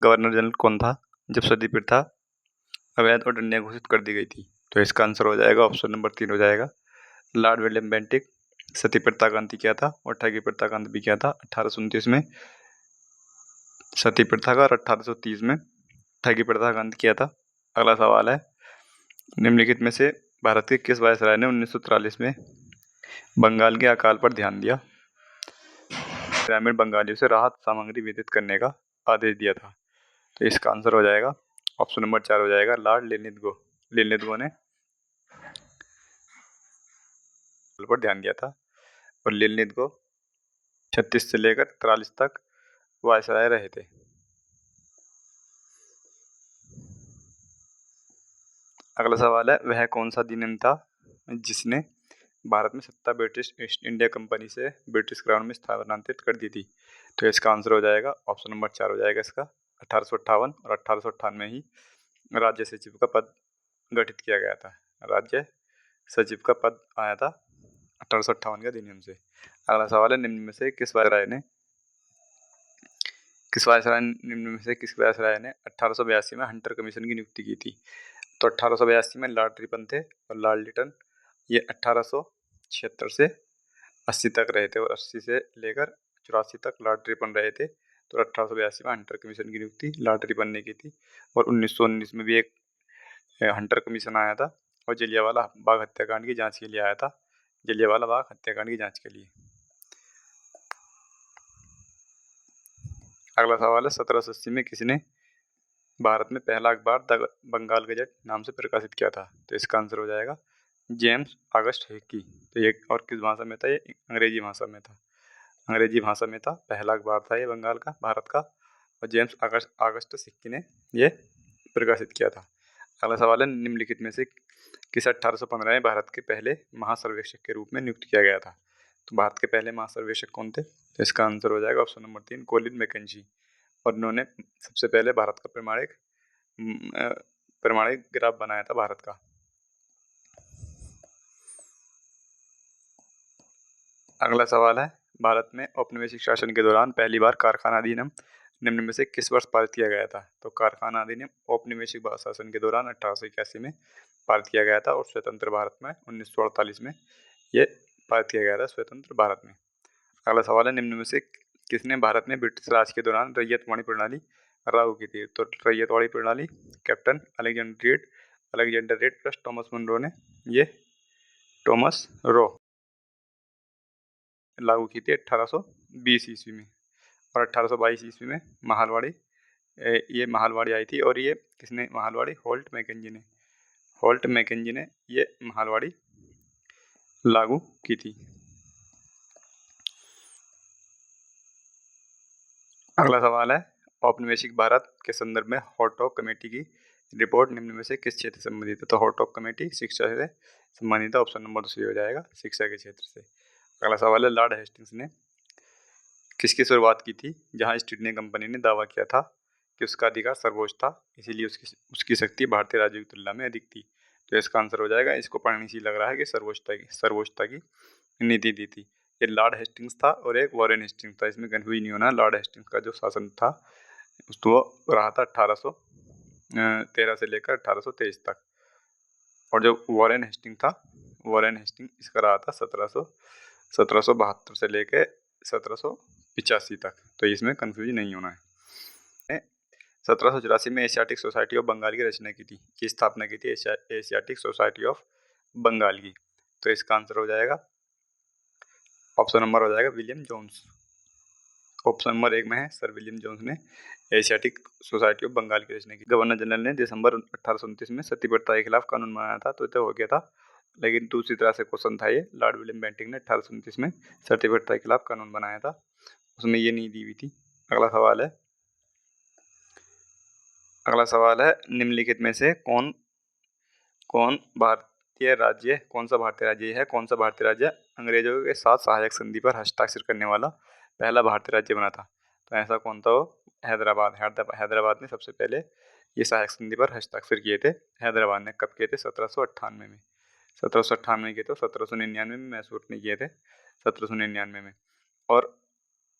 Governor general कौन था जब सती प्रथा अवैध और दंडनीय घोषित कर दी गई थी? तो इसका आंसर हो जाएगा ऑप्शन नंबर 3 हो जाएगा लॉर्ड विलियम बेंटिक। सती प्रथा का अंत किया था और ठगी प्रथा का अंत भी किया था 1829 में सती प्रथा का और 1830 में ठगी प्रथा का अंत किया था। अगला सवाल है, निम्नलिखित में से भारत के किस वायसराय ने 1943 में बंगाल के अकाल पर ध्यान दिया, ग्रामीण बंगालियों से राहत सामग्री वितरित करने का आदेश दिया था? तो इसका आंसर हो जाएगा ऑप्शन नंबर 4 हो जाएगा लॉर्ड लिनलिथगो ने पर ध्यान दिया था। और लिनलिथगो 36 से लेकर 43 तक वायसराय रहे थे। अगला सवाल है, वह कौन सा अधिनियम था जिसने भारत में सत्ता ब्रिटिश ईस्ट इंडिया कंपनी से ब्रिटिश क्राउन में स्थानांतरित कर दी थी? तो इसका आंसर हो जाएगा ऑप्शन नंबर 4 हो जाएगा इसका 1858 और 1898 में ही राज्य सचिव का पद गठित किया गया था। राज्य सचिव का पद आया था 1858 के अधिनियम से। अगला सवाल है, निम्न में से किस वायसराय ने 1882 में हंटर कमीशन की नियुक्ति की थी? तो 1882 में लॉर्ड रिपन थे और लॉर्ड लिटन ये 1876 से 80 तक रहे थे और 80 से लेकर 84 तक लॉर्ड रिपन रहे थे। तो 1882 में हंटर कमीशन की नियुक्ति लॉर्ड रिपन ने की थी और 1919 में भी एक हंटर कमीशन आया था और जलियांवाला बाग हत्याकांड की जांच के लिए आया था, जलियांवाला बाग हत्याकांड की जांच के लिए। अगला सवाल है, 1780 में किसने भारत में पहला अखबार द बंगाल गजट नाम से प्रकाशित किया था? तो इसका आंसर हो जाएगा जेम्स ऑगस्ट हिक्की। तो ये और किस भाषा में था? ये अंग्रेजी भाषा में था। अंग्रेजी भाषा में था, पहला अखबार था ये बंगाल का, भारत का, और जेम्स ऑगस्ट हिक्की ने ये प्रकाशित किया था। अगला सवाल है, निम्नलिखित में से किसे 1815 में भारत के पहले महासर्वेक्षक के रूप में नियुक्त किया गया था? तो भारत के पहले महासर्वेक्षक कौन थे? तो इसका आंसर हो जाएगा ऑप्शन नंबर 3 कोलिन मैकेंजी। और इन्होंने सबसे पहले भारत का प्रमाणिक ग्राफ बनाया था भारत का। अगला सवाल है, भारत में औपनिवेशिक शासन के दौरान पहली बार कारखाना अधिनियम निम्न में से किस वर्ष पारित किया गया था? तो कारखाना अधिनियम औपनिवेशिक शासन के दौरान 1881 में पारित किया गया था और स्वतंत्र भारत में 1948 में ये पारित किया गया था, स्वतंत्र भारत में। अगला सवाल है, निम्न में से किसने भारत में ब्रिटिश राज के दौरान रैयतवाड़ी प्रणाली लागू की थी? तो रैयतवाड़ी प्रणाली captain Alexander Read plus Thomas Munro ने ये टॉमस रो लागू की थी 1820 ईस्वी में। और 1822 ईस्वी में महालवाड़ी आई थी और ये किसने महालवाड़ी होल्ट मैकेंजी ने ये महालवाड़ी लागू की थी। अगला सवाल है, औपनिवेशिक भारत के संदर्भ में हॉटॉक कमेटी की रिपोर्ट निम्न में से किस क्षेत्र से संबंधित है? तो हॉटॉक कमेटी शिक्षा से संबंधित है, ऑप्शन नंबर 2 हो जाएगा शिक्षा के क्षेत्र से। अगला सवाल है, लॉर्ड हेस्टिंग्स ने किसकी शुरुआत की थी जहां ईस्ट इंडिया कंपनी ने दावा किया था कि उसका अधिकार सर्वोच्च था, इसीलिए उसकी शक्ति भारतीय राज्यों की तुलना में अधिक थी? तो इसका आंसर हो जाएगा, इसको पढ़ने से लग रहा है कि सर्वोच्चता की नीति दी थी। ये लॉर्ड हेस्टिंग्स था और एक वॉरेन हेस्टिंग्स था, इसमें कन्फ्यूज नहीं होना। लॉर्ड हेस्टिंग्स का जो शासन था वो रहा था 1813 से लेकर 1823 तक, और जो वॉरेन हेस्टिंग इसका रहा था 1772 से लेकर 1785 तक। तो इसमें कंफ्यूज नहीं होना है। 1784 में एशियाटिक सोसाइटी ऑफ बंगाल की रचना की थी, की स्थापना की थी एशियाटिक सोसाइटी ऑफ बंगाल की? तो इसका आंसर हो जाएगा ऑप्शन नंबर हो जाएगा विलियम जोन्स। ऑप्शन नंबर 1 में है सर विलियम जोन्स ने एशियाटिक सोसाइटी ऑफ बंगाल की रचना की। गवर्नर जनरल ने दिसंबर 1829 में सती प्रथा के खिलाफ कानून बनाया था, तो ये हो गया था। लेकिन दूसरी तरह से क्वेश्चन था, ये लॉर्ड विलियम बेंटिक ने 1829 में सती प्रथा के खिलाफ कानून बनाया था, उसमें ये नहीं दी हुई थी। अगला सवाल है, निम्नलिखित में से कौन सा भारतीय राज्य अंग्रेजों के साथ सहायक संधि पर हस्ताक्षर करने वाला पहला भारतीय राज्य बना था? तो ऐसा कौन था? वो हैदराबाद ने सबसे पहले ये सहायक संधि पर हस्ताक्षर किए थे। हैदराबाद ने कब किए थे? 1798 में। 1798 किए थे, 1799 में मैसूर ने किए थे, 1799 में। और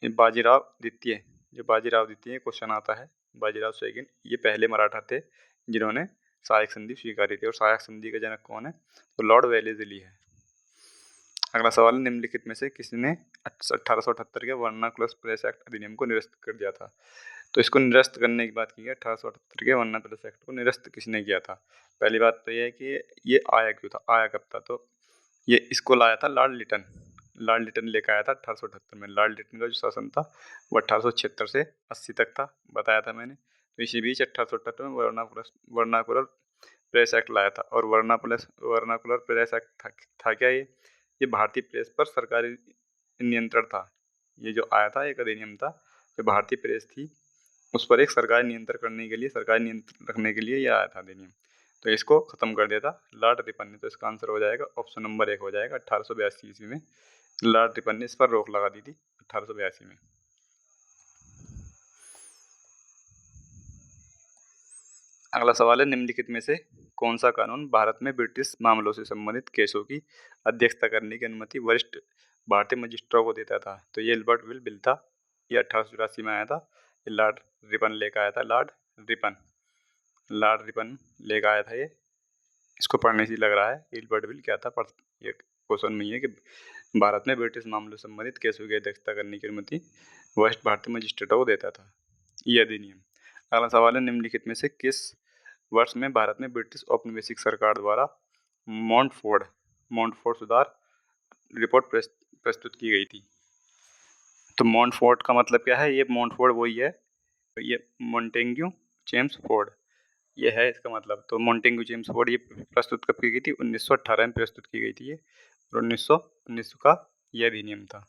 बाजीराव द्वितीय क्वेश्चन आता है बाजीराव शेरगिल ये पहले मराठा थे जिन्होंने सहायक संधि स्वीकारी थी। और सहायक संधि का जनक कौन है? तो लॉर्ड वेलेस्ली है। अगला सवाल है, निम्नलिखित में से किसने 1878 के वर्नाकुलर प्रेस एक्ट अधिनियम को निरस्त कर दिया था? तो इसको निरस्त करने की बात की है। 1878 के वर्नाकुलर एक्ट को निरस्त किसने किया था? पहली बात तो यह है कि ये आया क्यों था, आया कब था? तो ये इसको लाया था लॉर्ड लिटन। लॉर्ड लिटन लेकर आया था 1878 में। लॉर्ड लिटन का जो शासन था वो 1876 से 80 तक था, बताया था मैंने। तो इसी बीच 1878 में वर्नाकुलर प्रेस एक्ट लाया था। और वर्नाकुलर प्रेस एक्ट था क्या? ये भारतीय प्रेस पर सरकारी नियंत्रण था। ये जो आया था एक अधिनियम था, जो भारतीय प्रेस थी उस पर एक सरकारी नियंत्रण करने के लिए, सरकारी नियंत्रण रखने के लिए ये आया था अधिनियम। तो इसको खत्म कर दिया था लॉर्ड रिपन ने। तो इसका आंसर हो जाएगा ऑप्शन नंबर 1 हो जाएगा। 1882 ईस्वी में लॉर्ड रिपन ने इस पर रोक लगा दी थी, 1882 में। अगला सवाल है, निम्नलिखित में से कौन सा कानून भारत में ब्रिटिश मामलों से संबंधित केसों की अध्यक्षता करने की अनुमति वरिष्ठ भारतीय मजिस्ट्रेटों को देता था? तो ये एल्बर्ट विल बिल था, ये 1884 में आया था। ये लॉर्ड रिपन लेकर आया था, लॉर्ड रिपन लेकर आया था ये। इसको पढ़ने से लग रहा है एल्बर्ट विल क्या था, पर ये क्वेश्चन में है कि भारत में ब्रिटिश मामलों से संबंधित केसों की अध्यक्षता करने की अनुमति वरिष्ठ भारतीय मजिस्ट्रेटों को देता था ये अधिनियम। अगला सवाल है, निम्नलिखित में से किस वर्ष में भारत में ब्रिटिश औपनिवेशिक सरकार द्वारा मॉन्टफोर्ट सुधार रिपोर्ट प्रस्तुत की गई थी? तो मॉन्टफोर्ट का मतलब क्या है? ये मॉन्टफोर्ट वही है, ये मॉन्टेग्यू जेम्स फोर्ड ये है इसका मतलब। तो मॉन्टेग्यू जेम्स फोर्ड ये प्रस्तुत कब की गई थी? 1918 में प्रस्तुत की गई थी ये। और 1919 का यह अधिनियम था।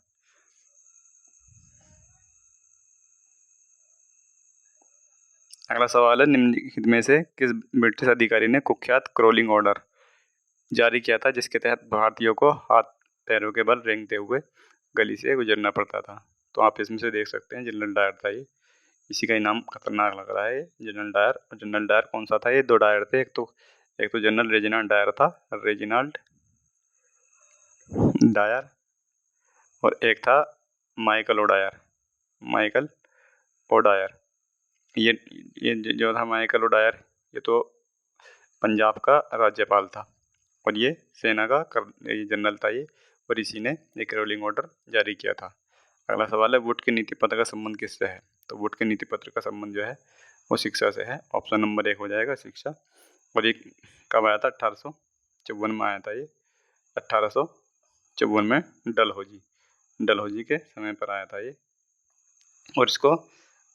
अगला सवाल है, निम्नलिखित में से किस ब्रिटिश अधिकारी ने कुख्यात क्रोलिंग ऑर्डर जारी किया था जिसके तहत भारतीयों को हाथ पैरों के बल रेंगते हुए गली से गुजरना पड़ता था? तो आप इसमें से देख सकते हैं जनरल डायर था ये। इसी का ही नाम खतरनाक लग रहा है, जनरल डायर। और जनरल डायर कौन सा था? ये 2 डायर थे। एक तो जनरल रेजिनाल्ड डायर था, रेजिनाल्ड डायर, और एक था माइकल ओडायर। ये जो था माइकल ओडायर, ये तो पंजाब का राज्यपाल था और ये सेना का जनरल था ये। और इसी ने एक रोलिंग ऑर्डर जारी किया था। अगला सवाल है, वुड के नीति पत्र का संबंध किससे है? तो वुड के नीति पत्र का संबंध जो है वो शिक्षा से है। ऑप्शन नंबर 1 हो जाएगा शिक्षा। और ये कब आया था? 1854 में आया था ये। 1854 में डलहौजी के समय पर आया था ये। और इसको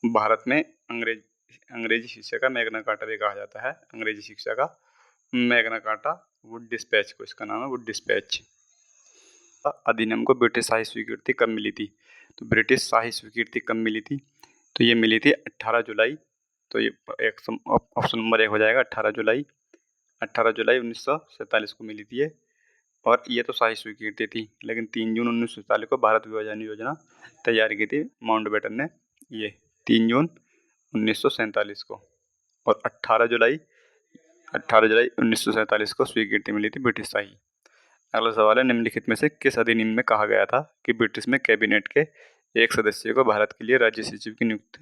भारत में अंग्रेजी शिक्षा का मैग्ना कार्टा भी कहा जाता है। अंग्रेजी शिक्षा का मैग्ना कार्टा वुड डिस्पैच को इसका नाम है, वुड डिस्पैच। अधिनियम को ब्रिटिश शाही स्वीकृति कब मिली थी? तो ब्रिटिश शाही स्वीकृति कब मिली थी? तो ये मिली थी 18 जुलाई। तो ये ऑप्शन नंबर 1 हो जाएगा 18 जुलाई 1947 को मिली थी ये। और ये तो शाही स्वीकृति थी, लेकिन 3 जून 1947 को भारत विभाजन योजना तैयार की थी माउंटबेटन ने, ये 3 जून 1947 को। और 18 जुलाई 1947 को स्वीकृति मिली थी ब्रिटिश शाही। अगला सवाल है, निम्नलिखित में से किस अधिनियम में कहा गया था कि ब्रिटिश में कैबिनेट के एक सदस्य को भारत के लिए राज्य सचिव की नियुक्त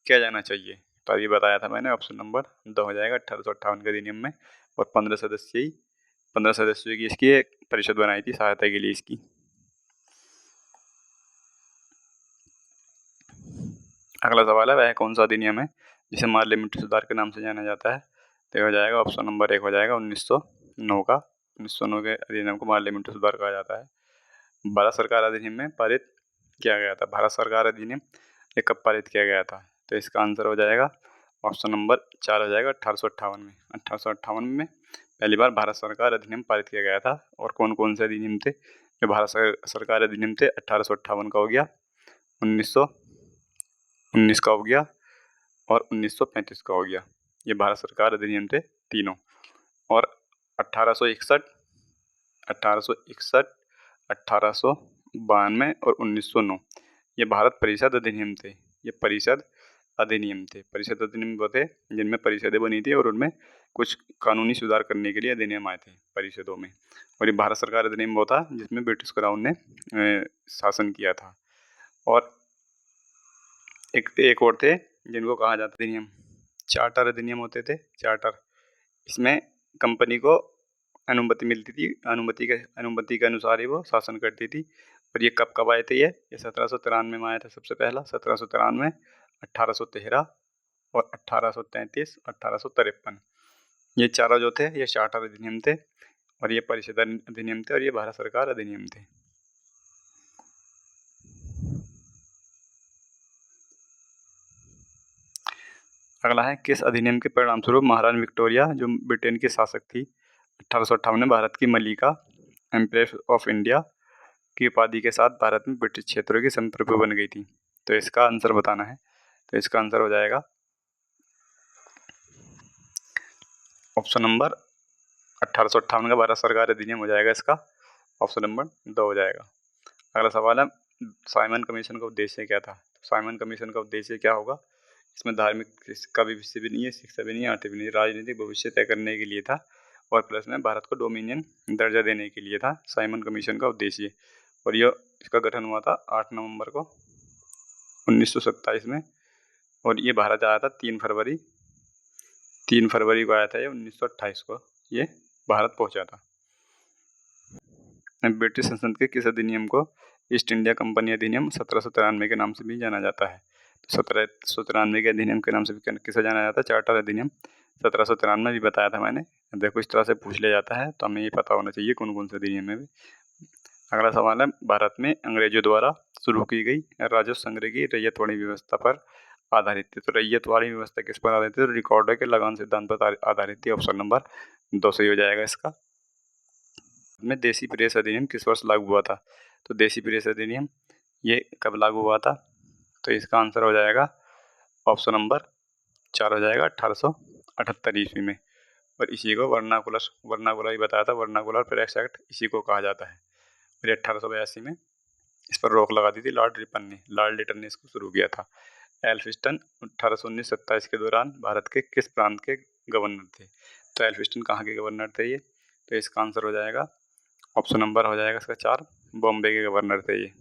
किया जाना चाहिए? तो अभी बताया था मैंने, ऑप्शन नंबर 2 हो जाएगा 1858 के अधिनियम में। और 15 सदस्यों की इसकी एक परिषद बनाई थी सहायता के लिए इसकी। अगला सवाल है, वह कौन सा अधिनियम है जिसे पार्लियामेंट्री सुधार के नाम से जाना जाता है? तो हो जाएगा ऑप्शन नंबर 1 हो जाएगा 1909 का। 1909 के अधिनियम को पार्लियामेंट्री सुधार कहा जाता है। भारत सरकार अधिनियम में पारित किया गया था। भारत सरकार अधिनियम ये कब पारित किया गया था? तो इसका आंसर हो जाएगा ऑप्शन नंबर 4 हो जाएगा 1858 में। 1858 में पहली बार भारत सरकार अधिनियम पारित किया गया था। और कौन कौन से अधिनियम थे जो भारत सरकार अधिनियम थे? 1858 का हो गया, 1919 का हो गया और 1935 का हो गया। ये भारत सरकार अधिनियम थे तीनों। और 1861, 1892 और 1909 ये भारत परिषद अधिनियम थे। ये परिषद अधिनियम वो थे जिनमें परिषदें बनी थी और उनमें कुछ कानूनी सुधार करने के लिए अधिनियम आए थे परिषदों में। और ये भारत सरकार अधिनियम वो था जिसमें ब्रिटिश क्राउन ने शासन किया था। और एक और थे जिनको कहा जाता अधिनियम। चार्टर अधिनियम होते थे, चार्टर। इसमें कंपनी को अनुमति मिलती थी, अनुमति के अनुसार ही वो शासन करती थी। और ये कब कब आए थे? ये 1793 में आया था सबसे पहला, 1793, 1813 और 1833, 1853। ये चारों जो थे ये चार्टर अधिनियम थे, और ये परिषद अधिनियम थे, और ये भारत सरकार अधिनियम थे। अगला है, किस अधिनियम के परिणाम स्वरूप महारानी विक्टोरिया, जो ब्रिटेन की शासक थी, 1858 में भारत की मलिका, एम्प्रेस ऑफ इंडिया की उपाधि के साथ भारत में ब्रिटिश क्षेत्रों की संप्रभु बन गई थी? तो इसका आंसर बताना है। तो इसका आंसर हो जाएगा ऑप्शन नंबर 1858 का भारत सरकार अधिनियम हो जाएगा इसका, ऑप्शन नंबर 2 हो जाएगा। अगला सवाल है, साइमन कमीशन का उद्देश्य क्या था? साइमन कमीशन का उद्देश्य क्या होगा? इसमें धार्मिक का भी विषय भी नहीं है, शिक्षा भी नहीं है, आर्थिक भी नहीं, राजनीतिक भविष्य तय करने के लिए था, और प्लस में भारत को डोमिनियन दर्जा देने के लिए था साइमन कमीशन का उद्देश्य। और यह इसका गठन हुआ था 8 नवंबर को 1927 में, और ये भारत आया था 3 फरवरी को आया था ये 1928 को ये भारत पहुंचा था। ब्रिटिश संसद के किस अधिनियम को ईस्ट इंडिया कंपनी अधिनियम 1793 के नाम से भी जाना जाता है? तो 1793 के अधिनियम के नाम से भी किसे जाना जाता है? चार्टर अधिनियम 1793 भी बताया था मैंने। देखो इस तरह से पूछ लिया जाता है तो हमें ये पता होना चाहिए कौन कौन से अधिनियम है भी। अगला सवाल है, भारत में अंग्रेजों द्वारा शुरू की गई राजस्व संग्रह की रैयतवाड़ी व्यवस्था पर आधारित थी। तो रैयतवाड़ी व्यवस्था किस पर आधारित थी? तो रिकॉर्डर के लगान सिद्धांत पर आधारित थी, ऑप्शन नंबर 2 सही हो जाएगा इसका। में देसी प्रेस अधिनियम किस वर्ष लागू हुआ था? तो देसी प्रेस अधिनियम ये कब लागू हुआ था? तो इसका आंसर हो जाएगा ऑप्शन नंबर 4 हो जाएगा, 1878 ईस्वी में। और इसी को वर्नाकुलर ही बताया था, वर्नाकुलर प्रेस एक्ट इसी को कहा जाता है। फिर 1882 में इस पर रोक लगा दी थी लॉर्ड लिटन ने इसको शुरू किया था। एल्फिस्टन 1819-27 के दौरान भारत के किस प्रांत के गवर्नर थे? तो एल्फिस्टन कहाँ के गवर्नर थे ये? तो इसका आंसर हो जाएगा ऑप्शन नंबर हो जाएगा इसका 4, बॉम्बे के गवर्नर थे ये।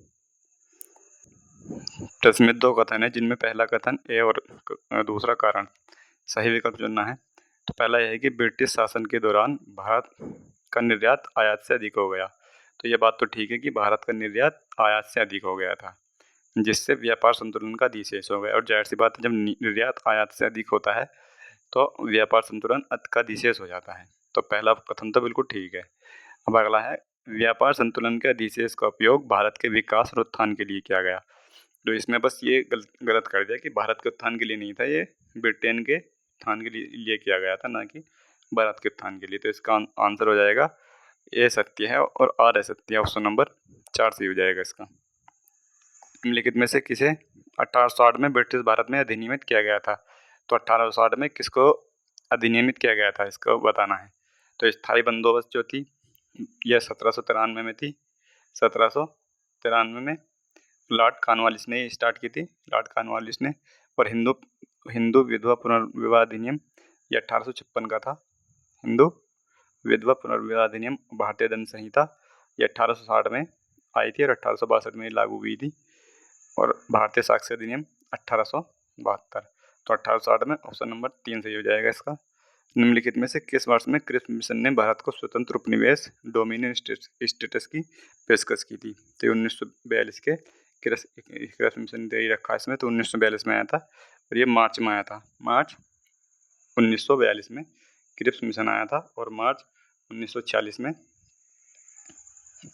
प्रश्न में 2 कथन है, जिनमें पहला कथन ए और दूसरा कारण, सही विकल्प चुनना है। तो पहला यह है कि ब्रिटिश शासन के दौरान भारत का निर्यात आयात से अधिक हो गया। तो ये बात तो ठीक है कि भारत का निर्यात आयात से अधिक हो गया था, जिससे व्यापार संतुलन का अधिशेष हो गया। और जाहिर सी बात है, जब निर्यात आयात से अधिक होता है तो व्यापार संतुलन का अधिशेष हो जाता है। तो पहला कथन तो बिल्कुल ठीक है। अब अगला है, व्यापार संतुलन के अधिशेष का उपयोग भारत के विकास और उत्थान के लिए किया गया। तो इसमें बस ये गलत कर दिया कि भारत के उत्थान के लिए नहीं था, ये ब्रिटेन के उत्थान के लिए किया गया था, ना कि भारत के उत्थान के लिए। तो इसका आंसर हो जाएगा ए सत्य है और आर असत्य है, ऑप्शन नंबर 4 सही हो जाएगा इसका। निम्नलिखित में से किसे 1860 में ब्रिटिश भारत में अधिनियमित किया गया था? तो 1860 में किसको अधिनियमित किया गया था, इसको बताना है। तो स्थायी बंदोबस्त जो थी यह 1793 में थी। 1793 में लॉर्ड कॉर्नवालिस ने स्टार्ट की थी, लॉर्ड कॉर्नवालिस ने। और हिंदू विधवा पुनर्विवाह अधिनियम ये 1856 का था। हिंदू विधवा पुनर्विवाह अधिनियम भारतीय दंड संहिता ये 1860 में आई थी और 1862 में लागू हुई थी। और भारतीय साक्ष्य अधिनियम 1872। तो 1860 में ऑप्शन नंबर 3 सही हो जाएगा इसका। निम्नलिखित में से किस वर्ष में क्रिप्स मिशन ने भारत को स्वतंत्र उपनिवेश डोमिनियन स्टेटस की पेशकश की थी? तो 1942 के क्रिप्स मिशन दे ही रखा इसमें, तो 1942 में आया था और ये मार्च में आया था। मार्च 1942 में क्रिप्स मिशन आया था और मार्च 1946 में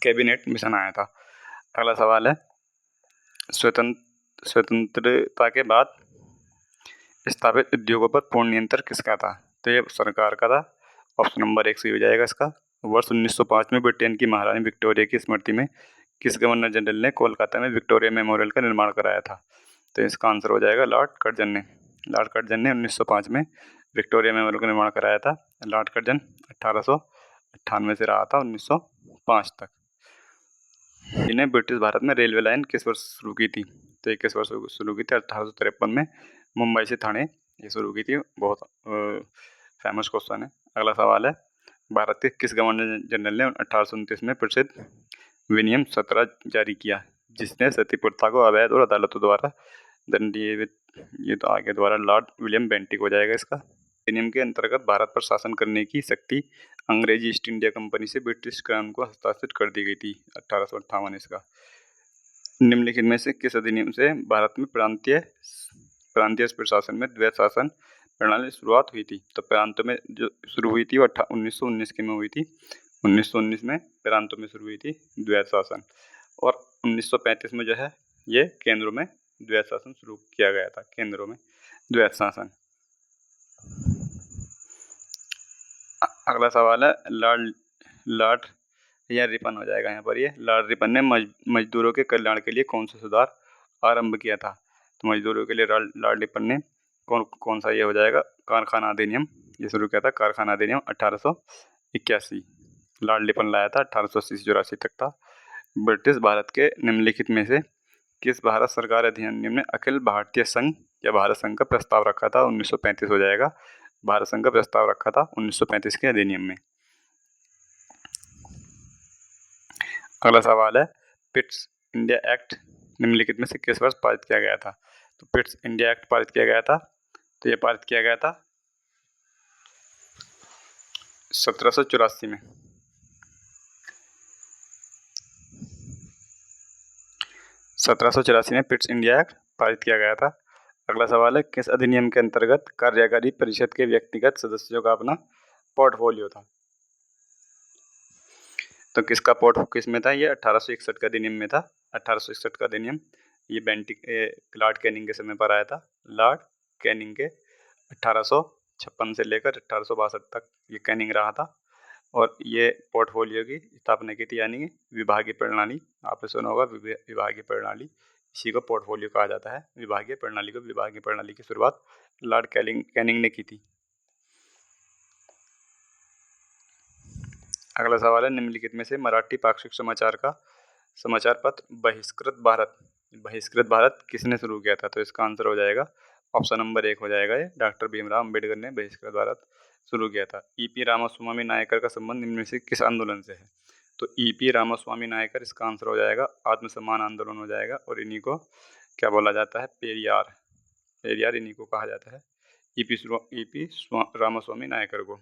कैबिनेट मिशन आया था। अगला सवाल है, स्वतंत्रता के बाद स्थापित उद्योगों पर पूर्ण नियंत्रण किसका था? तो ये सरकार का था, ऑप्शन नंबर 1 सही हो जाएगा इसका। वर्ष 1905 में ब्रिटेन की महारानी विक्टोरिया की स्मृति में किस गवर्नर जनरल ने कोलकाता में विक्टोरिया मेमोरियल का निर्माण कराया था? तो इसका आंसर हो जाएगा लॉर्ड कर्जन ने। लॉर्ड कर्जन ने 1905 में विक्टोरिया मेमोरियल का निर्माण कराया था। लॉर्ड कर्जन 1898 से रहा था 1905 तक। इन्हें ब्रिटिश भारत में रेलवे लाइन किस वर्ष शुरू की थी? तो ये किस वर्ष शुरू की थी? 1853 में मुंबई से थाने ये शुरू की थी। बहुत फेमस क्वेश्चन है। अगला सवाल है, भारत के किस गवर्नर जनरल ने 1829 में प्रसिद्ध विनियम 17 जारी किया, जिसने सती प्रथा को अवैध और अदालतों द्वारा देन ये तो आगे द्वारा लॉर्ड विलियम बेंटिक हो जाएगा इसका। अधिनियम के अंतर्गत भारत पर शासन करने की शक्ति अंग्रेजी ईस्ट इंडिया कंपनी से ब्रिटिश क्राउन को हस्तांतरित कर दी गई थी 1858 इसका। निम्नलिखित में से किस अधिनियम से भारत में प्रांतीय प्रशासन में द्वैत शासन प्रणाली की शुरुआत हुई थी? तो प्रांतों में जो शुरू हुई थी वो 1919 के में हुई थी। 1919 में प्रांतों में शुरू हुई थी द्वैत शासन, और 1935 में जो है ये केंद्रों में द्वैत शासन शुरू किया गया था। केंद्रों में द्वैत शासन। अगला सवाल है लॉर्ड या रिपन हो जाएगा यहाँ पर। ये लॉर्ड रिपन ने मजदूरों के कल्याण के लिए कौन सा सुधार आरंभ किया था? तो मजदूरों के लिए लॉर्ड रिपन ने कौन सा ये हो जाएगा, कारखाना अधिनियम ये शुरू किया था। कारखाना अधिनियम 1881 लॉर्ड रिपन लाया था। 1880 तक था। ब्रिटिश भारत के निम्नलिखित में से किस भारत सरकार अधिनियम ने अखिल भारतीय संघ या भारत संघ का प्रस्ताव रखा था? 1935 हो जाएगा। भारत संघ का प्रस्ताव रखा था 1935 के अधिनियम में। अगला सवाल है पिट्स इंडिया एक्ट निम्नलिखित में से किस वर्ष पारित किया गया था? तो पिट्स इंडिया एक्ट पारित किया गया था, तो ये पारित किया गया था 1784 में। 1784 में पिट्स इंडिया एक्ट पारित किया गया था। अगला सवाल है किस अधिनियम के अंतर्गत कार्यकारी परिषद के व्यक्तिगत सदस्यों का अपना पोर्टफोलियो था? तो किस में था? ये 1861 का अधिनियम में था। 1861 का अधिनियम ये लॉर्ड कैनिंग के समय पर आया था। लॉर्ड कैनिंग के 1856 से लेकर 1862 तक ये कैनिंग रहा था, और ये पोर्टफोलियो की स्थापना की थी, यानी विभागीय प्रणाली। आपने सुना होगा विभागीय प्रणाली, इसी को पोर्टफोलियो कहा जाता है। विभागीय प्रणाली की शुरुआत लॉर्ड कैनिंग ने की थी। अगला सवाल है निम्नलिखित में से मराठी पाक्षिक समाचार का समाचार पत्र बहिष्कृत भारत किसने शुरू किया था? तो इसका आंसर हो जाएगा ऑप्शन नंबर 1 हो जाएगा। ये डॉक्टर भीमराव अंबेडकर ने बहिष्कृत भारत शुरू किया था। ईपी रामास्वामी नायकर का संबंध निम्न में से किस आंदोलन से है? तो ईपी रामास्वामी नायकर, इसका आंसर हो जाएगा आत्मसम्मान आंदोलन हो जाएगा, और इन्हीं को क्या बोला जाता है? पेरियार इन्हीं को कहा जाता है, ईपी रामास्वामी नायकर को।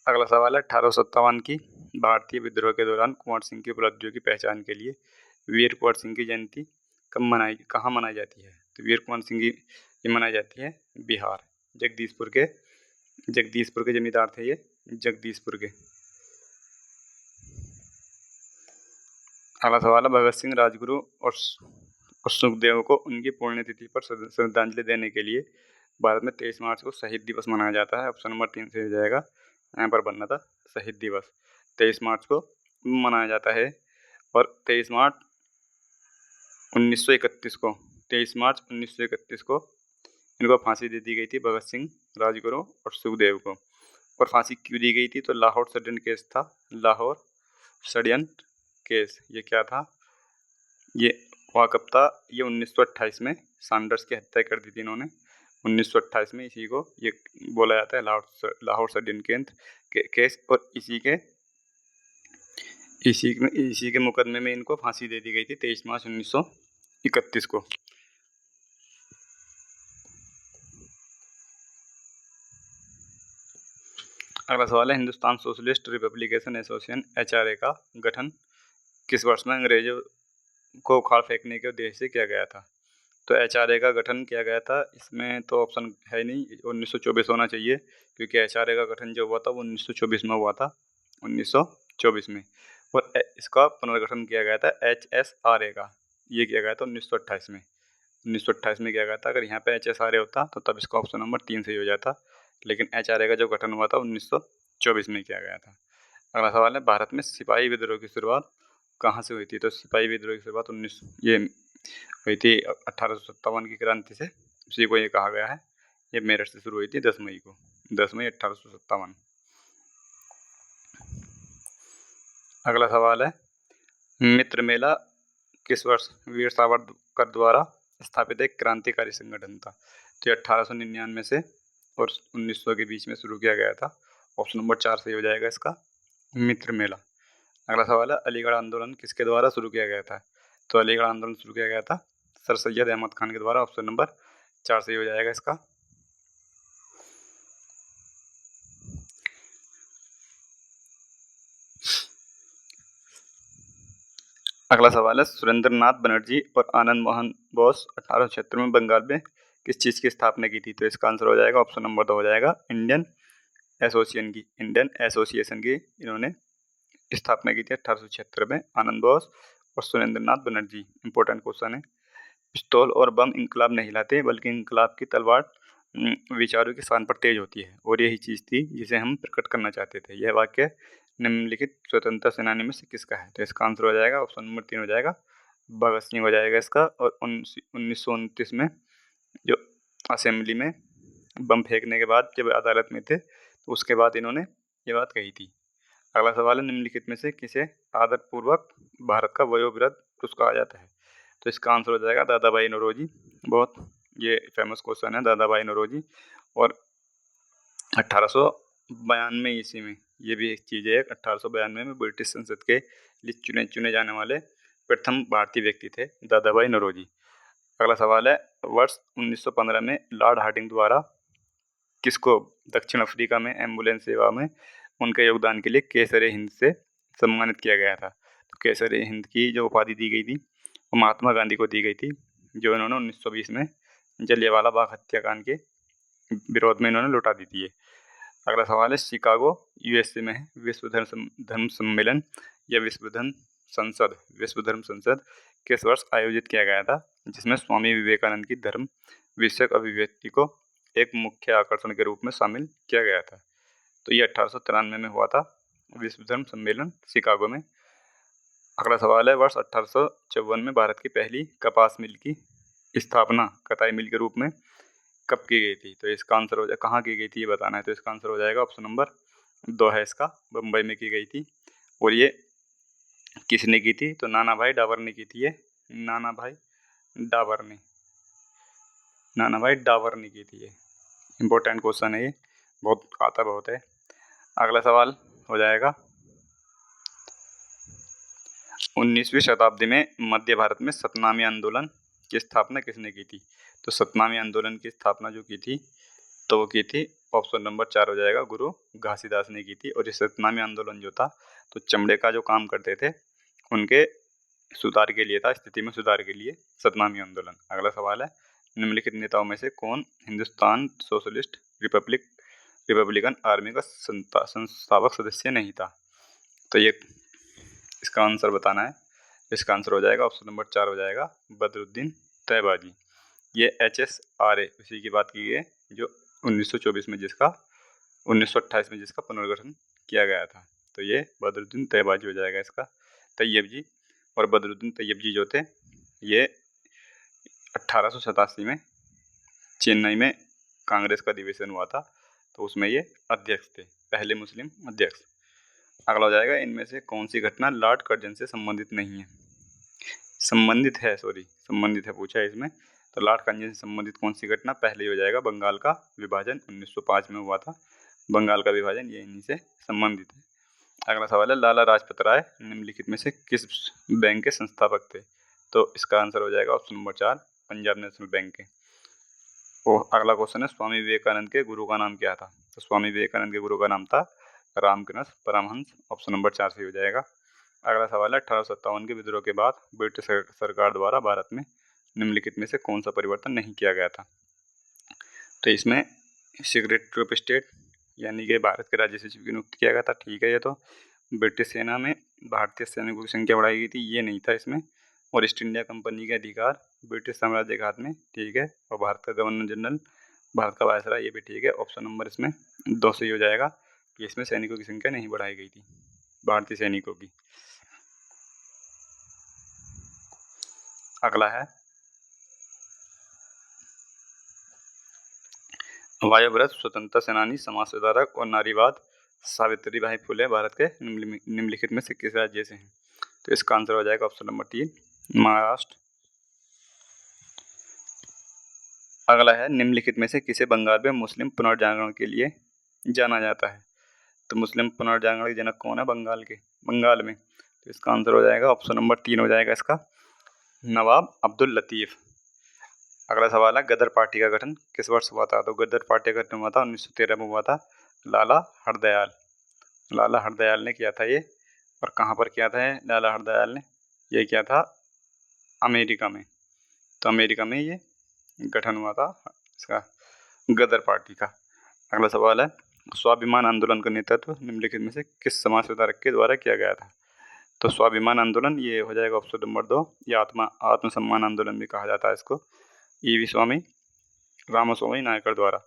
अगला सवाल है 1857 की भारतीय विद्रोह के दौरान कुंवर सिंह की उपलब्धियों की पहचान के लिए वीर कुंवर सिंह की जयंती कहाँ मनाई जाती है? तो वीर कुंवर सिंह की ये मनाई जाती है बिहार, जगदीशपुर के जमींदार थे ये, जगदीशपुर के। अगला सवाल है भगत सिंह, राजगुरु और सुखदेव को उनकी पुण्यतिथि पर श्रद्धांजलि देने के लिए भारत में 23 मार्च को शहीद दिवस मनाया जाता है। ऑप्शन नंबर 3 से हो जाएगा, यहाँ पर बनना था शहीद दिवस 23 मार्च को मनाया जाता है। और 23 मार्च 1931 को इनको फांसी दे दी गई थी, भगत सिंह, राजगुरु और सुखदेव को। और फांसी क्यों दी गई थी? तो लाहौर षड्यंत्र केस था। लाहौर षड्यंत्र केस ये क्या था? ये हुआ कब था? ये 1928 में सैंडर्स की हत्या कर दी थी इन्होंने 1928 में। इसी को ये बोला जाता है लाहौर षड्यंत्र केस, और इसी के मुकदमे में इनको फांसी दे दी गई थी 23 मार्च 1931 को। अगला सवाल है Hindustan socialist republication association HRA का गठन किस वर्ष में अंग्रेजों को उखाड़ फेंकने के उद्देश्य से किया गया था? तो HRA का गठन किया गया था, इसमें तो ऑप्शन है नहीं, 1924 होना चाहिए, क्योंकि HRA का गठन जो हुआ था वो 1924 में हुआ था, 1924 में। और इसका पुनर्गठन किया गया था HSRA का, ये किया गया था 1928 में। 1928 में किया गया था। अगर यहाँ पे HSRA होता तो तब इसका ऑप्शन नंबर 3 सही हो जाता, लेकिन HRA का जो गठन हुआ था 1924 में किया गया था। अगला सवाल है भारत में सिपाही विद्रोह की शुरुआत कहाँ से हुई थी? तो सिपाही विद्रोह की शुरुआत ये हुई थी 1857 की क्रांति से, उसी को ये कहा गया है। ये मेरठ से शुरू हुई थी 10 मई 1857। अगला सवाल है मित्र मेला किस वर्ष वीर सावरकर द्वारा स्थापित एक क्रांतिकारी संगठन था? तो 1899 से और 1900 के बीच में शुरू किया गया था। ऑप्शन नंबर 4 सही हो जाएगा इसका, मित्र मेला। अगला सवाल है अलीगढ़ आंदोलन किसके द्वारा शुरू किया गया था? तो अलीगढ़ आंदोलन शुरू किया गया था सर सैयद अहमद खान के द्वारा। ऑप्शन नंबर 4 सही हो जाएगा इसका। अगला सवाल है, सुरेंद्र नाथ बनर्जी और आनंद मोहन बोस 1876 में बंगाल में किस चीज़ की स्थापना की थी? तो इसका आंसर हो जाएगा ऑप्शन नंबर 2 हो जाएगा इंडियन एसोसिएशन की इन्होंने स्थापना की थी 1876 में आनंद बोस और सुरेंद्र नाथ बनर्जी। इंपॉर्टेंट क्वेश्चन है। पिस्तौल और बम इंकलाब नहीं लाते, बल्कि इंकलाब की तलवार विचारों के स्थान पर तेज होती है, और यही चीज़ थी जिसे हम प्रकट करना चाहते थे। यह वाक्य निम्नलिखित स्वतंत्रता सेनानी में से किसका है? तो इसका आंसर हो जाएगा ऑप्शन नंबर 3 हो जाएगा भगत सिंह हो जाएगा इसका। और 1929 में जो असेंबली में बम फेंकने के बाद जब अदालत में थे, तो उसके बाद इन्होंने ये बात कही थी। अगला सवाल है, निम्नलिखित में से किसे आदरपूर्वक भारत का वयोवृद्ध पुरुष कहा जाता है? तो इसका आंसर हो जाएगा दादा भाई नौरोजी। बहुत ये फेमस क्वेश्चन है, दादा भाई नौरोजी। और 1892 ईस्वी में ये भी एक चीज़ है, 1892 में ब्रिटिश संसद के लिए चुने जाने वाले प्रथम भारतीय व्यक्ति थे दादा भाई नौरोजी। अगला सवाल है, वर्ष 1915 में लॉर्ड हार्डिंग द्वारा किसको दक्षिण अफ्रीका में एम्बुलेंस सेवा में उनके योगदान के लिए केसरे हिंद से सम्मानित किया गया था? तो केसरे हिंद की जो उपाधि दी गई थी वो महात्मा गांधी को दी गई थी, जो इन्होंने 1920 में जलियांवाला बाग हत्याकांड के विरोध में इन्होंने लौटा दी थी ये। अगला सवाल है, शिकागो यूएसए में है विश्व धर्म सम्मेलन या विश्व धर्म संसद किस वर्ष आयोजित किया गया था, जिसमें स्वामी विवेकानंद की धर्म विषयक अभिव्यक्ति को एक मुख्य आकर्षण के रूप में शामिल किया गया था? तो ये 1893 में हुआ था विश्व धर्म सम्मेलन शिकागो में। अगला सवाल है, वर्ष 1854 में भारत की पहली कपास मिल की स्थापना कताई मिल के रूप में कब की गई थी? तो इसका आंसर हो जाए कहाँ की गई थी ये बताना है। तो इसका आंसर हो जाएगा ऑप्शन नंबर 2 है इसका, बम्बई में की गई थी। और ये किसने की थी? तो नाना भाई डाबर ने की थी ये, नाना भाई डाबर ने की थी ये। इम्पोर्टेंट क्वेश्चन है ये, बहुत आता बहुत है। अगला सवाल हो जाएगा, 19वीं शताब्दी में मध्य भारत में सतनामी आंदोलन की स्थापना किसने की थी? तो सतनामी आंदोलन की स्थापना जो की थी तो वो की थी ऑप्शन नंबर 4 हो जाएगा गुरु घासीदास ने की थी। और ये सतनामी आंदोलन जो था तो चमड़े का जो काम करते थे उनके सुधार के लिए था, स्थिति में सुधार के लिए सतनामी आंदोलन। अगला सवाल है, निम्नलिखित नेताओं में से कौन हिंदुस्तान सोशलिस्ट रिपब्लिकन आर्मी का संस्थापक सदस्य नहीं था? तो ये इसका आंसर बताना है। इसका आंसर हो जाएगा ऑप्शन नंबर 4 हो जाएगा बदरुद्दीन तैयबाजी। ये HSRA उसी की बात की है जो 1928 में 1928 में जिसका पुनर्गठन किया गया था। तो ये बदरुद्दीन तैयबाजी हो जाएगा इसका। तैयब जी और बदरुद्दीन तैयब जी जो थे ये 1887 में चेन्नई में कांग्रेस का अधिवेशन हुआ था, तो उसमें ये अध्यक्ष थे, पहले मुस्लिम अध्यक्ष। अगला हो जाएगा, इनमें से कौन सी घटना लॉर्ड कर्जन से संबंधित नहीं है? संबंधित है पूछा है इसमें। तो लॉर्ड कर्जन से संबंधित कौन सी घटना? पहले हो जाएगा बंगाल का विभाजन, 1905 में हुआ था बंगाल का विभाजन, ये इन्हीं से संबंधित है। अगला सवाल है, लाला लाजपत राय निम्नलिखित में से किस बैंक के संस्थापक थे? तो इसका आंसर हो जाएगा option number 4 Punjab national bank के। और अगला क्वेश्चन है, स्वामी विवेकानंद के गुरु का नाम क्या था? तो स्वामी विवेकानंद के गुरु का नाम था रामकृष्ण परमहंस। ऑप्शन नंबर 4 सही हो जाएगा। अगला सवाल है, 1857 के विद्रोह के बाद ब्रिटिश सरकार द्वारा भारत में निम्नलिखित में से कौन सा परिवर्तन नहीं किया गया था? तो इसमें सेक्रेटरी ऑफ स्टेट यानी कि भारत के राज्य सचिव की नियुक्ति किया गया था, ठीक है। ये तो ब्रिटिश सेना में भारतीय सैनिकों की संख्या बढ़ाई गई थी, ये नहीं था इसमें। और ईस्ट इंडिया कंपनी के अधिकार ब्रिटिश साम्राज्य के हाथ में, ठीक है। और भारत का गवर्नर जनरल, भारत का वायसराय, ये भी ठीक है। ऑप्शन नंबर इसमें 2 सही हो जाएगा कि इसमें सैनिकों की संख्या नहीं बढ़ाई गई थी भारतीय सैनिकों की। अगला है, वायुव्रत स्वतंत्रता सेनानी, समाज सुधारक और नारीवाद सावित्रीबाई फुले भारत के निम्नलिखित में से किस राज्य से हैं? तो इसका आंसर हो जाएगा ऑप्शन नंबर 3 महाराष्ट्र। अगला है, निम्नलिखित में से किसे बंगाल में मुस्लिम पुनर्जागरण के लिए जाना जाता है? तो मुस्लिम पुनर्जागरण के जनक कौन है बंगाल में? तो इसका आंसर हो जाएगा ऑप्शन नंबर 3 हो जाएगा इसका नवाब अब्दुल लतीफ़। अगला सवाल है गदर पार्टी का गठन किस वर्ष हुआ था? तो गदर पार्टी का गठन हुआ था 1913 में हुआ था। लाला हरदयाल ने किया था ये। और कहाँ पर किया था ये लाला हरदयाल ने? ये किया था अमेरिका में। तो अमेरिका में ये गठन हुआ था इसका गदर पार्टी का। अगला सवाल है स्वाभिमान आंदोलन का नेतृत्व निम्नलिखित में से किस समाज सुधारक के द्वारा किया गया था? तो स्वाभिमान आंदोलन ये हो जाएगा ऑप्शन नंबर 2। ये आत्मसम्मान आंदोलन भी कहा जाता है इसको। ईवी स्वामी रामास्वामी नायकर द्वारा।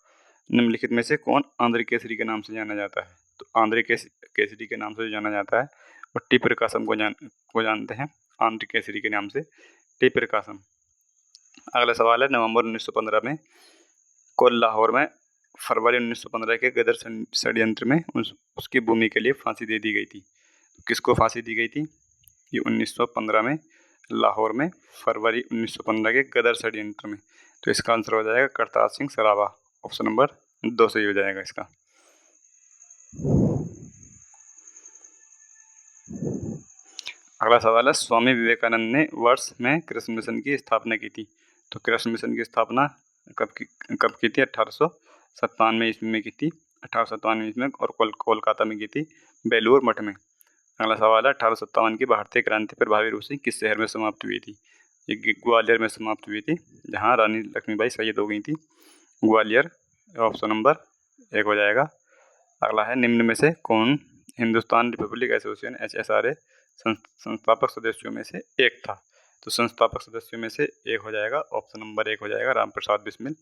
निम्नलिखित में से कौन आंध्र केसरी के नाम से जाना जाता है? तो आंध्र केसरी के नाम से जाना जाता है। और टी प्रकाशम को जानते हैं आंध्र केसरी के नाम से, टी प्रकाशम। अगला सवाल है नवंबर 1915 में को लाहौर में फरवरी 1915 के गदर षड्यंत्र में उसकी भूमि के लिए फांसी दे दी गई थी। किसको फांसी दी गई थी? ये 1915 में लाहौर में फरवरी 1915 के गदर षड्यंत्र में। तो इसका आंसर हो जाएगा करतार सिंह सराभा। ऑप्शन नंबर 2 सही हो जाएगा इसका। अगला सवाल है स्वामी विवेकानंद ने वर्ष में कृष्ण मिशन की स्थापना की थी। तो कृष्ण मिशन की स्थापना कब की थी? 1897 ईस्वी में की थी। 1897 ईस्वी में और कोलकाता में की थी, बेलूर मठ में। अगला सवाल है 1857 की भारतीय क्रांति प्रभावी रूप से किस शहर में समाप्त हुई थी? ये ग्वालियर में समाप्त हुई थी, जहाँ रानी लक्ष्मीबाई शहीद हो गई थी। ग्वालियर ऑप्शन नंबर 1 हो जाएगा। अगला है निम्न में से कौन हिंदुस्तान रिपब्लिक एसोसिएशन HSRA संस्थापक सदस्यों में से एक था? तो संस्थापक सदस्यों में से एक हो जाएगा, ऑप्शन नंबर 1 हो जाएगा राम प्रसाद बिस्मिल।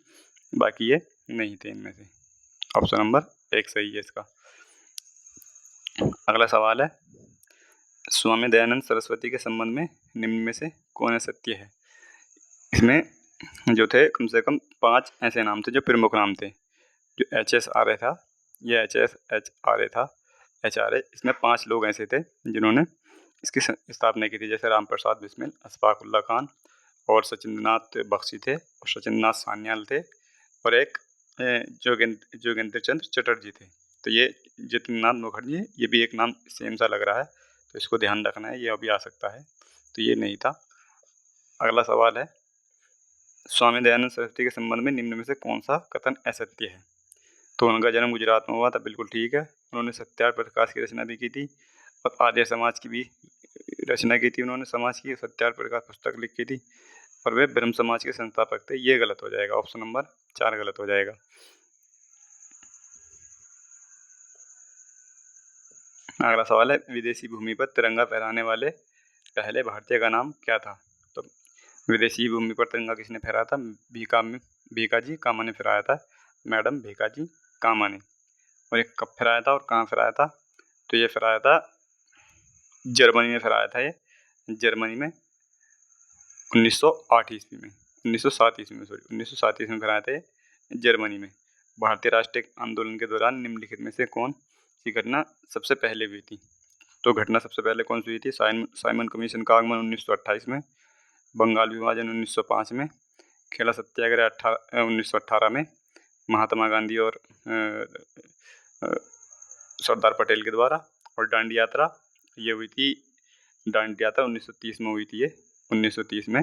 बाकी ये नहीं थे इनमें से। ऑप्शन नंबर 1 सही है इसका। अगला सवाल है स्वामी दयानंद सरस्वती के संबंध में निम्न में से कौन सत्य है? इसमें जो थे कम से कम 5 ऐसे नाम थे जो प्रमुख नाम थे। जो HSRA था, ये HSRA था, HRA, इसमें 5 लोग ऐसे थे जिन्होंने इसकी स्थापना की थी, जैसे राम प्रसाद बिस्मिल, अशफाक उल्ला खान और सचिंद्रनाथ बख्शी थे और सचिंद्रनाथ सान्याल थे और एक जोगेंद्र चंद्र चटर्जी थे। तो ये जितनाथ मुखर्जी ये भी एक नाम सेम सा लग रहा है, तो इसको ध्यान रखना है, ये अभी आ सकता है, तो ये नहीं था। अगला सवाल है स्वामी दयानंद सरस्वती के संबंध में निम्न में से कौन सा कथन असत्य है? तो उनका जन्म गुजरात में हुआ था, बिल्कुल ठीक है। उन्होंने सत्याग्रह प्रकाश की रचना भी की थी और आर्य समाज की भी रचना की थी। उन्होंने समाज की सत्याग्रह प्रकाश पुस्तक लिखी थी और वे ब्रह्म समाज के संस्थापक थे। ये गलत हो जाएगा, ऑप्शन नंबर 4 गलत हो जाएगा। अगला सवाल है विदेशी भूमि पर तिरंगा फहराने वाले पहले भारतीय का नाम क्या था? तो विदेशी भूमि पर तिरंगा किसने फहराया था? भीकाजी कामा ने फहराया था, मैडम भीकाजी कामा ने। और ये कब फहराया था और कहाँ फहराया था? तो ये फहराया था जर्मनी में फहराया था। ये जर्मनी में 1908 ईस्वी में 1907 ईस्वी में 1907 ईस्वी में फहराया था ये जर्मनी में। भारतीय राष्ट्रीय आंदोलन के दौरान निम्नलिखित में से कौन सी घटना सबसे पहले हुई थी? तो घटना सबसे पहले कौन सी हुई थी? साइमन कमीशन का आगमन 1928 में, बंगाल विभाजन 1905 में, खेला सत्याग्रह 1918 में, महात्मा गांधी और सरदार पटेल के द्वारा, और दांडी यात्रा ये हुई थी, दांडी यात्रा 1930 में हुई थी ये 1930 में।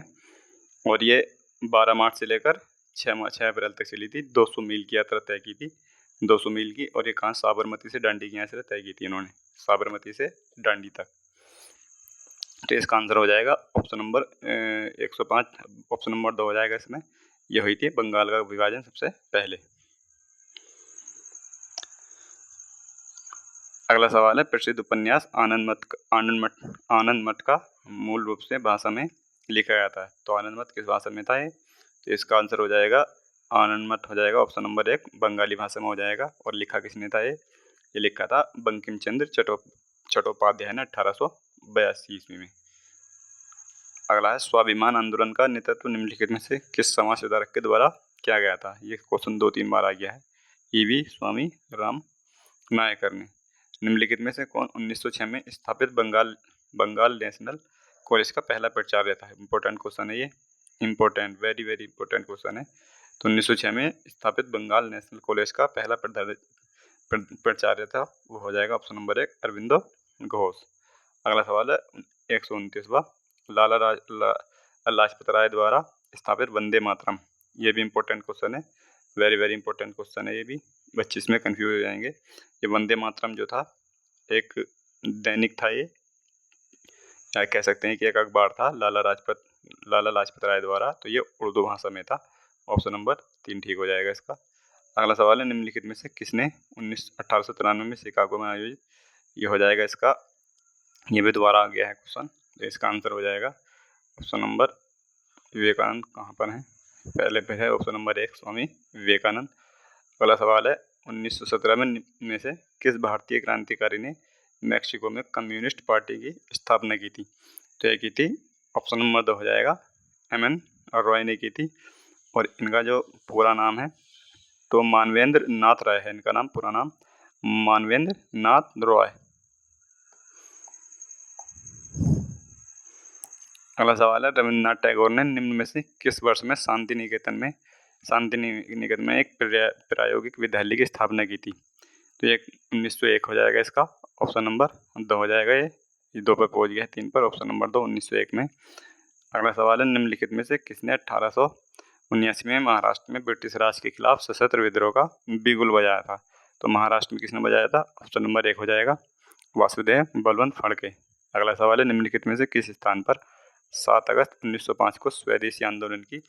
और ये 12 मार्च से लेकर 6 अप्रैल तक चली थी। 200 मील की यात्रा तय की थी, 200 मील की। और ये कहाँ? साबरमती से दांडी की यात्रा तय की थी इन्होंने, साबरमती से दांडी तक। तो इसका आंसर हो जाएगा ऑप्शन नंबर 105, ऑप्शन नंबर 2 हो जाएगा इसमें। ये हुई थी बंगाल का विभाजन सबसे पहले। अगला सवाल है प्रसिद्ध उपन्यास आनंद मठ का मूल रूप से भाषा में लिखा गया था। तो आनंद मठ किस भाषा में था ये? तो इसका आंसर हो जाएगा आनंद मठ हो जाएगा ऑप्शन नंबर 1 बंगाली भाषा में हो जाएगा। और लिखा किसने था ये लिखा था बंकिम चंद्र चट्टोपाध्याय ने 1882 ईस्वी में। अगला है स्वाभिमान आंदोलन का नेतृत्व निम्नलिखित में से किस समाज सुधारक के द्वारा किया गया था? ये क्वेश्चन 2-3 बार आ गया है। ईवी स्वामी राम नायकर ने। निम्नलिखित में से कौन 1906 में स्थापित बंगाल नेशनल कॉलेज का पहला प्राचार्य था? इंपॉर्टेंट क्वेश्चन है ये, important, very very important question है। तो 1906 में स्थापित बंगाल नेशनल कॉलेज का पहला प्राचार्य था, वो हो जाएगा ऑप्शन नंबर 1 अरविंदो घोष। अगला सवाल है 129वां लाजपत राय द्वारा स्थापित वंदे मातरम। ये भी इंपॉर्टेंट क्वेश्चन है, वेरी वेरी इंपॉर्टेंट क्वेश्चन है ये भी, बच्चे इसमें कंफ्यूज हो जाएंगे। ये वंदे मातरम जो था एक दैनिक था, ये या कह सकते हैं कि एक अखबार था लाला लाजपत राय द्वारा, तो ये उर्दू भाषा में था। ऑप्शन नंबर 3 ठीक हो जाएगा इसका। अगला सवाल है, निम्नलिखित में से किसने 1893 में शिकागो में आयोजित, ये हो जाएगा इसका, ये भी दोबारा आ गया है क्वेश्चन, तो इसका आंसर हो जाएगा ऑप्शन नंबर विवेकानंद। कहाँ पर है, पहले पे है ऑप्शन नंबर 1 स्वामी विवेकानंद। अगला सवाल है, 1917 में से किस भारतीय क्रांतिकारी ने मैक्सिको में कम्युनिस्ट पार्टी की स्थापना की थी, तो ये की थी ऑप्शन नंबर 2 हो जाएगा MN रॉय ने की थी। और इनका जो पूरा नाम है तो मानवेंद्र नाथ राय है इनका नाम, पूरा नाम मानवेंद्र नाथ रॉय। अगला सवाल है, रविन्द्रनाथ टैगोर ने निम्न में से किस वर्ष में शांति निकेतन में एक प्रायोगिक विद्यालय की स्थापना की थी, तो ये 1901 हो जाएगा इसका, ऑप्शन नंबर 2 हो जाएगा। ये 2 पर पहुंच गया है, 3 पर, ऑप्शन नंबर 2 1901 में। अगला सवाल है, निम्नलिखित में से किसने 1879 में महाराष्ट्र में ब्रिटिश राज के खिलाफ सशस्त्र विद्रोह का बिगुल बजाया था, तो महाराष्ट्र में किसने बजाया था, ऑप्शन नंबर 1 हो जाएगा वासुदेव बलवंत फड़के। अगला सवाल है, निम्नलिखित में से किस स्थान पर 7 अगस्त 1905 को स्वदेशी आंदोलन की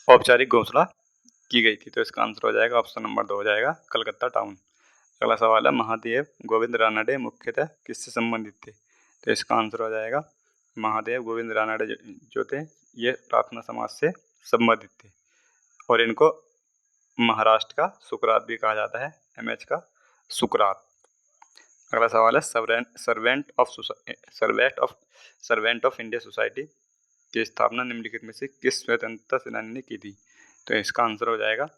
औपचारिक घोषणा की गई थी, तो इसका आंसर हो जाएगा ऑप्शन नंबर 2 हो जाएगा कलकत्ता टाउन। अगला सवाल है, महादेव गोविंद रानडे मुख्यतः किससे संबंधित थे, तो इसका आंसर हो जाएगा महादेव गोविंद रानडे जो थे ये प्रार्थना समाज से संबंधित थे, और इनको महाराष्ट्र का सुकरात भी कहा जाता है, MH का सुकरात। अगला सवाल है, सर्वेंट ऑफ इंडिया सोसाइटी की स्थापना निम्नलिखित में से किस स्वतंत्रता सेनानी ने की थी, तो इसका आंसर हो जाएगा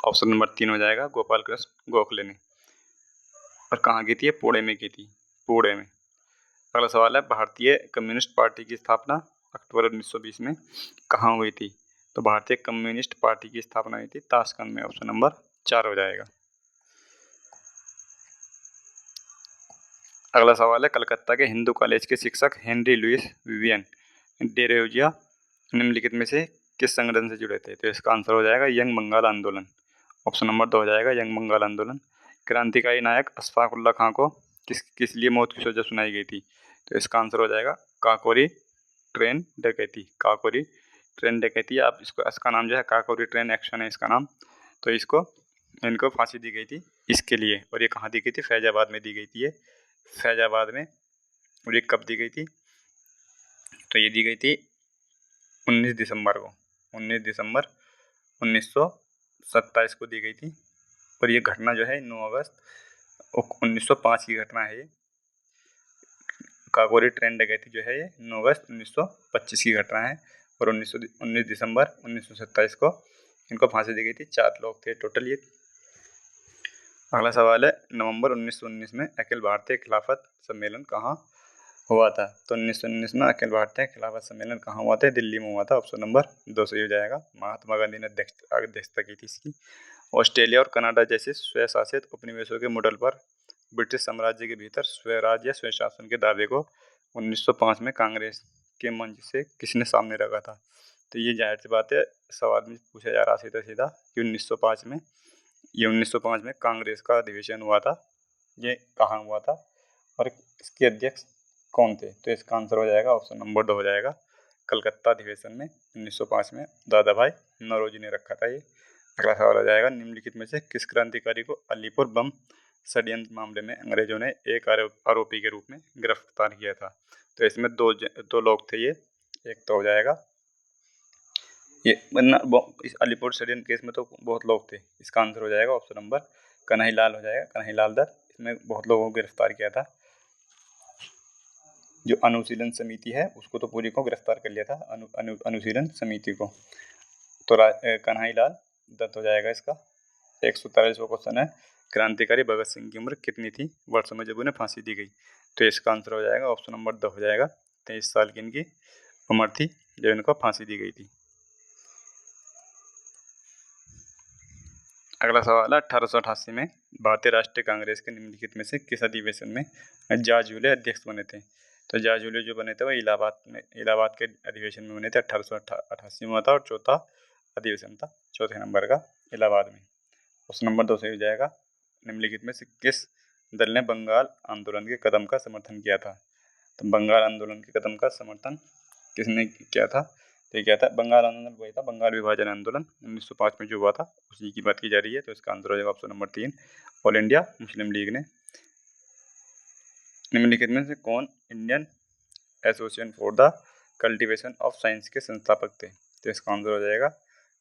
ऑप्शन नंबर 3 हो जाएगा गोपाल कृष्ण गोखले ने। और कहाँ की थी, पुणे में की थी, पुणे में। अगला सवाल है, भारतीय कम्युनिस्ट पार्टी की स्थापना अक्टूबर 1920 में कहाँ हुई थी, तो भारतीय कम्युनिस्ट पार्टी की स्थापना हुई थी ताशकंद में, ऑप्शन नंबर 4 हो जाएगा। अगला सवाल है, कलकत्ता के हिंदू कॉलेज के शिक्षक हेनरी लुइस विवियन डेरोजिया निम्नलिखित में से किस संगठन से जुड़े थे, तो इसका आंसर हो जाएगा यंग बंगाल आंदोलन, ऑप्शन नंबर 2 हो जाएगा यंग बंगाल आंदोलन। क्रांतिकारी नायक अशफाक उल्ला खां को किस लिए मौत की सजा सुनाई गई थी, तो इसका आंसर हो जाएगा काकोरी ट्रेन डकैती, काकोरी ट्रेन डकैती। आप इसका नाम जो है काकोरी ट्रेन एक्शन है इसका नाम, तो इनको फांसी दी गई थी इसके लिए। और ये कहाँ दी गई थी, फैजाबाद में दी गई थी, ये फैजाबाद में। और ये कब दी गई थी, तो ये दी गई थी 19 दिसंबर को, 19 दिसंबर 1927 को दी गई थी। और ये घटना जो है 9 अगस्त 1905 की घटना है। ये काकोरी ट्रेन डकैती जो है ये 9 अगस्त 1925 की घटना है, और 19 दिसंबर 1927 को इनको फांसी दी गई थी। 4 लोग थे टोटल ये। अगला सवाल है, नवंबर 1919 में अखिल भारतीय खिलाफत सम्मेलन कहाँ हुआ था, तो 1919 में अखिल भारतीय खिलाफत सम्मेलन कहाँ हुआ था, दिल्ली में हुआ था, ऑप्शन नंबर 2 सही हो जाएगा। महात्मा गांधी ने अध्यक्षता की थी इसकी। ऑस्ट्रेलिया और कनाडा जैसे स्वशासित उपनिवेशों के मॉडल पर ब्रिटिश साम्राज्य के भीतर स्वराज या स्वशासन के दावे को 1905 में कांग्रेस के मंच से किसने सामने रखा था, तो ये जाहिर सी बात है सवाल में पूछा जा रहा सीधा सीधा कि 1905 में कांग्रेस का अधिवेशन हुआ था, ये कहाँ हुआ था और इसके अध्यक्ष कौन थे, तो इसका आंसर हो जाएगा ऑप्शन नंबर 2 हो जाएगा कलकत्ता अधिवेशन में 1905 में दादा भाई नौरोजी ने रखा था ये। अगला सवाल हो जाएगा, निम्नलिखित में से किस क्रांतिकारी को अलीपुर बम षड्यंत्र मामले में अंग्रेजों ने एक आरोपी के रूप में गिरफ्तार किया था, तो इसमें दो लोग थे ये। एक तो हो जाएगा ये इस अलीपुर षड्यंत्र केस में तो बहुत लोग थे, इसका आंसर हो जाएगा ऑप्शन नंबर कन्हैयालाल हो जाएगा, कन्हैयालाल दत्त। इसमें बहुत लोगों को गिरफ्तार किया था, जो अनुशीलन समिति है उसको तो पूरी को गिरफ्तार कर लिया था, अनुशीलन समिति को। तो कन्हैयालाल दत्त हो जाएगा इसका। 143वां क्वेश्चन है, क्रांतिकारी भगत सिंह की उम्र कितनी थी वर्षों में जब उन्हें फांसी दी गई, तो इसका आंसर हो जाएगा ऑप्शन नंबर 2 हो जाएगा 23 साल की इनकी उम्र थी जब इनको फांसी दी गई थी। अगला सवाल है, 1888 में भारतीय राष्ट्रीय कांग्रेस के निम्नलिखित में से किस अधिवेशन में जॉर्ज ह्यूले अध्यक्ष बने थे, तो जार्ज जो बने थे वो इलाहाबाद के अधिवेशन में बने थे। 1888 में था और चौथा अधिवेशन था, चौथे नंबर का इलाहाबाद में। क्वेश्चन नंबर 2 सही हो जाएगा। निम्नलिखित में से किस दल ने बंगाल आंदोलन के कदम का समर्थन किया था? तो बंगाल आंदोलन के कदम का समर्थन किसने किया था? तो क्या था? बंगाल आंदोलन वही था, बंगाल विभाजन आंदोलन 1905 में जो हुआ था उसी की बात की जा रही है। तो इसका आंसर हो जाएगा option number 3, all India Muslim league ने। निम्नलिखित में से कौन Indian association for the cultivation of science के संस्थापक थे? तो इसका आंसर हो जाएगा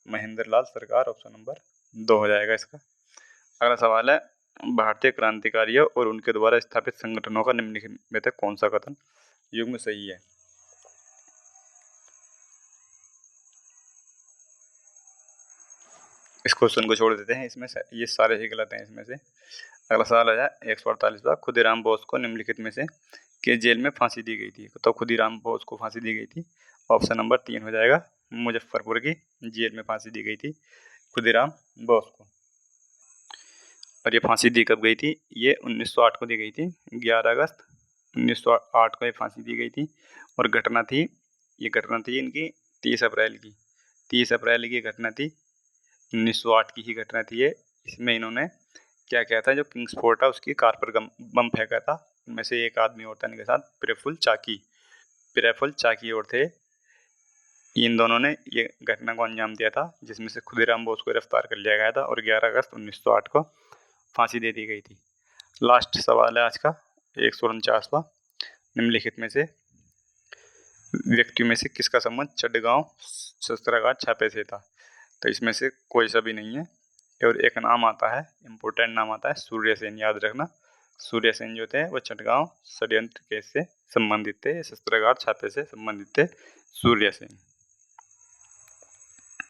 महेंद्र लाल सरकार, ऑप्शन नंबर 2 हो जाएगा इसका। अगला सवाल है, भारतीय क्रांतिकारियों और उनके द्वारा स्थापित संगठनों का निम्नलिखित में से कौन सा कथन युग्म सही है? इस क्वेश्चन को छोड़ देते हैं, इसमें से ये सारे ही गलत हैं इसमें से। अगला सवाल है 148वां, खुदीराम बोस को निम्नलिखित में से किस जेल में फांसी दी गई थी? तो खुदीराम बोस को फांसी दी गई थी, ऑप्शन नंबर 3 हो जाएगा, मुजफ्फरपुर की जेल में फांसी दी गई थी खुदीराम बोस को। और ये फांसी दी कब गई थी? ये 1908 को दी गई थी, 11 अगस्त 1908 को ये फांसी दी गई थी। और घटना थी इनकी 30 अप्रैल की। 30 अप्रैल की घटना थी, 1908 की ही घटना थी ये। इसमें इन्होंने क्या किया था, जो किंग्स फोर्ट है उसकी कार पर बम फेंका था। उनमें से एक आदमी और था इनके साथ, प्रेफुल चाकी और थे। इन दोनों ने ये घटना को अंजाम दिया था, जिसमें से खुदीराम बोस को गिरफ्तार कर लिया गया था और 11 अगस्त 1908 को फांसी दे दी गई थी। लास्ट सवाल है आज का 149वां, निम्नलिखित में से व्यक्तियों में से किसका संबंध चटगांव शस्त्रागार छापे से था? तो इसमें से कोई सा भी नहीं है। और एक नाम आता है, इम्पोर्टेंट नाम आता है सूर्य सेन, याद रखना। सूर्य सेन जो थे वो चटगांव षड्यंत्र केस से संबंधित थे, शस्त्रागार छापे से संबंधित थे सूर्य सेन।